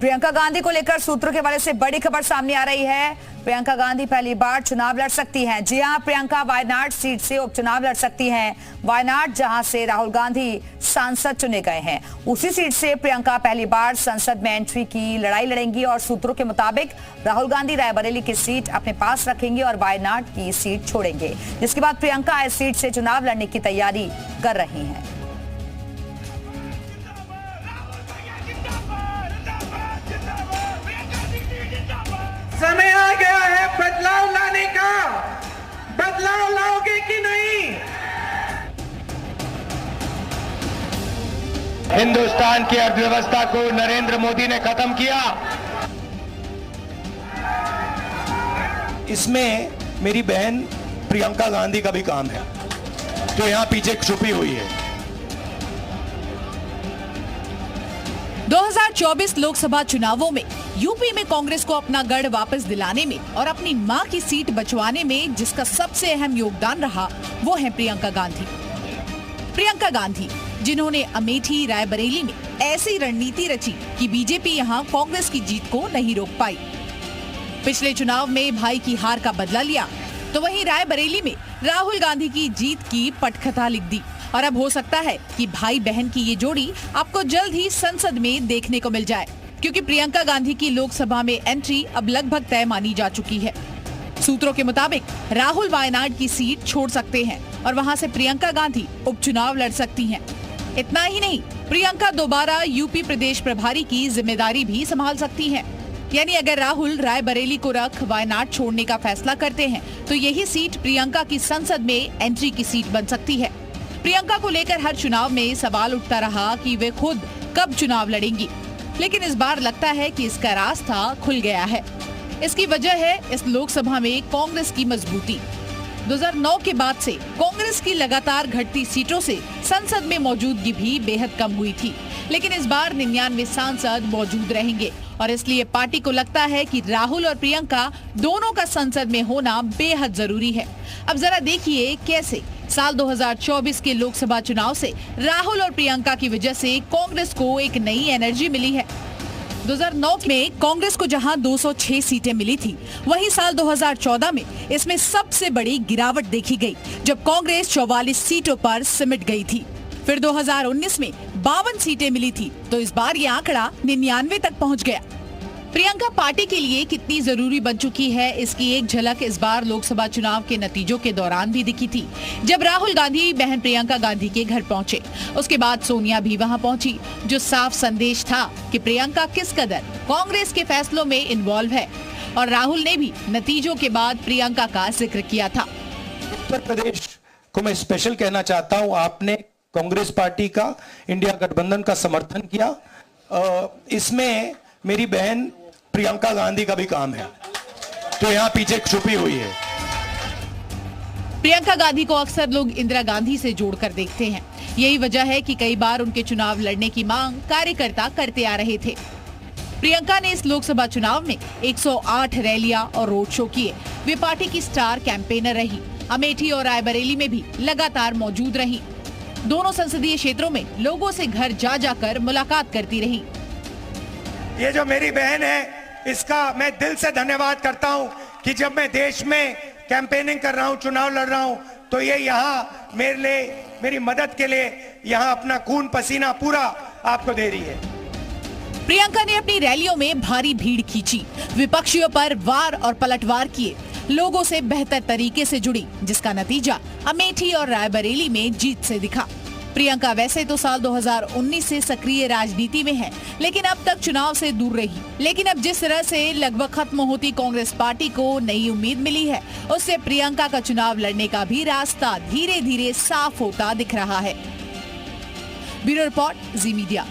प्रियंका गांधी को लेकर सूत्रों के हवाले से बड़ी खबर सामने आ रही है। प्रियंका गांधी पहली बार चुनाव लड़ सकती हैं। जी हां, प्रियंका वायनाड सीट से उपचुनाव लड़ सकती हैं। वायनाड जहां से राहुल गांधी सांसद चुने गए हैं, उसी सीट से प्रियंका पहली बार संसद में एंट्री की लड़ाई लड़ेंगी और सूत्रों के मुताबिक राहुल गांधी रायबरेली की सीट अपने पास रखेंगे और वायनाड की सीट छोड़ेंगे, जिसके बाद प्रियंका इस सीट से चुनाव लड़ने की तैयारी कर रही हैं। समय आ गया है बदलाव लाने का। बदलाव लाओगे कि नहीं? हिंदुस्तान की अर्थव्यवस्था को नरेंद्र मोदी ने खत्म किया। इसमें मेरी बहन प्रियंका गांधी का भी काम है, जो यहां पीछे छुपी हुई है। 2024 लोकसभा चुनावों में यूपी में कांग्रेस को अपना गढ़ वापस दिलाने में और अपनी मां की सीट बचवाने में जिसका सबसे अहम योगदान रहा, वो है प्रियंका गांधी। प्रियंका गांधी, जिन्होंने अमेठी रायबरेली में ऐसी रणनीति रची कि बीजेपी यहां कांग्रेस की जीत को नहीं रोक पाई। पिछले चुनाव में भाई की हार का बदला लिया, तो वहीं रायबरेली में राहुल गांधी की जीत की पटकथा लिख दी। और अब हो सकता है कि भाई बहन की ये जोड़ी आपको जल्द ही संसद में देखने को मिल जाए, क्योंकि प्रियंका गांधी की लोकसभा में एंट्री अब लगभग तय मानी जा चुकी है। सूत्रों के मुताबिक राहुल वायनाड की सीट छोड़ सकते हैं और वहां से प्रियंका गांधी उपचुनाव लड़ सकती हैं। इतना ही नहीं, प्रियंका दोबारा यूपी प्रदेश प्रभारी की जिम्मेदारी भी संभाल सकती हैं। यानी अगर राहुल रायबरेली को रख वायनाड छोड़ने का फैसला करते हैं, तो यही सीट प्रियंका की संसद में एंट्री की सीट बन सकती है। प्रियंका को लेकर हर चुनाव में सवाल उठता रहा कि वे खुद कब चुनाव लड़ेंगी, लेकिन इस बार लगता है कि इसका रास्ता खुल गया है। इसकी वजह है इस लोकसभा में कांग्रेस की मजबूती। 2009 के बाद से कांग्रेस की लगातार घटती सीटों से संसद में मौजूदगी भी बेहद कम हुई थी, लेकिन इस बार 99 सांसद मौजूद रहेंगे और इसलिए पार्टी को लगता है कि राहुल और प्रियंका दोनों का संसद में होना बेहद जरूरी है। अब जरा देखिए कैसे साल 2024 के लोकसभा चुनाव से राहुल और प्रियंका की वजह से कांग्रेस को एक नई एनर्जी मिली है। 2009 में कांग्रेस को जहां 206 सीटें मिली थी, वहीं साल 2014 में इसमें सबसे बड़ी गिरावट देखी गई, जब कांग्रेस 44 सीटों पर सिमट गई थी। फिर 2019 में 52 सीटें मिली थी, तो इस बार ये आंकड़ा 99 तक पहुंच गया। प्रियंका पार्टी के लिए कितनी जरूरी बन चुकी है, इसकी एक झलक इस बार लोकसभा चुनाव के नतीजों के दौरान भी दिखी थी, जब राहुल गांधी बहन प्रियंका गांधी के घर पहुंचे। उसके बाद सोनिया भी वहां पहुंची, जो साफ संदेश था कि प्रियंका किस कदर कांग्रेस के फैसलों में इन्वॉल्व है। और राहुल ने भी नतीजों के बाद प्रियंका का जिक्र किया था। उत्तर प्रदेश को मैं स्पेशल कहना चाहता हूं, आपने कांग्रेस पार्टी का, इंडिया गठबंधन का समर्थन किया। इसमें मेरी बहन प्रियंका गांधी का भी काम है, जो यहाँ पीछे छुपी हुई है। प्रियंका गांधी को अक्सर लोग इंदिरा गांधी से जोड़कर देखते हैं। यही वजह है कि कई बार उनके चुनाव लड़ने की मांग कार्यकर्ता करते आ रहे थे। प्रियंका ने इस लोकसभा चुनाव में 108 रैलियां और रोड शो किए। वे पार्टी की स्टार कैंपेनर रही। अमेठी और रायबरेली में भी लगातार मौजूद रही। दोनों संसदीय क्षेत्रों में लोगों से घर जा जाकर मुलाकात करती रही। ये जो मेरी बहन है, इसका मैं दिल से धन्यवाद करता हूं कि जब मैं देश में कैंपेनिंग कर रहा हूं, चुनाव लड़ रहा हूं, तो ये यहाँ मेरे लिए, मेरी मदद के लिए यहाँ अपना खून पसीना पूरा आपको दे रही है। प्रियंका ने अपनी रैलियों में भारी भीड़ खींची, विपक्षियों पर वार और पलटवार किए, लोगों से बेहतर तरीके से जुड़ी, जिसका नतीजा अमेठी और रायबरेली में जीत से दिखा। प्रियंका वैसे तो साल 2019 से सक्रिय राजनीति में है, लेकिन अब तक चुनाव से दूर रही। लेकिन अब जिस तरह से लगभग खत्म होती कांग्रेस पार्टी को नई उम्मीद मिली है, उससे प्रियंका का चुनाव लड़ने का भी रास्ता धीरे धीरे साफ होता दिख रहा है। ब्यूरो रिपोर्ट, जी मीडिया।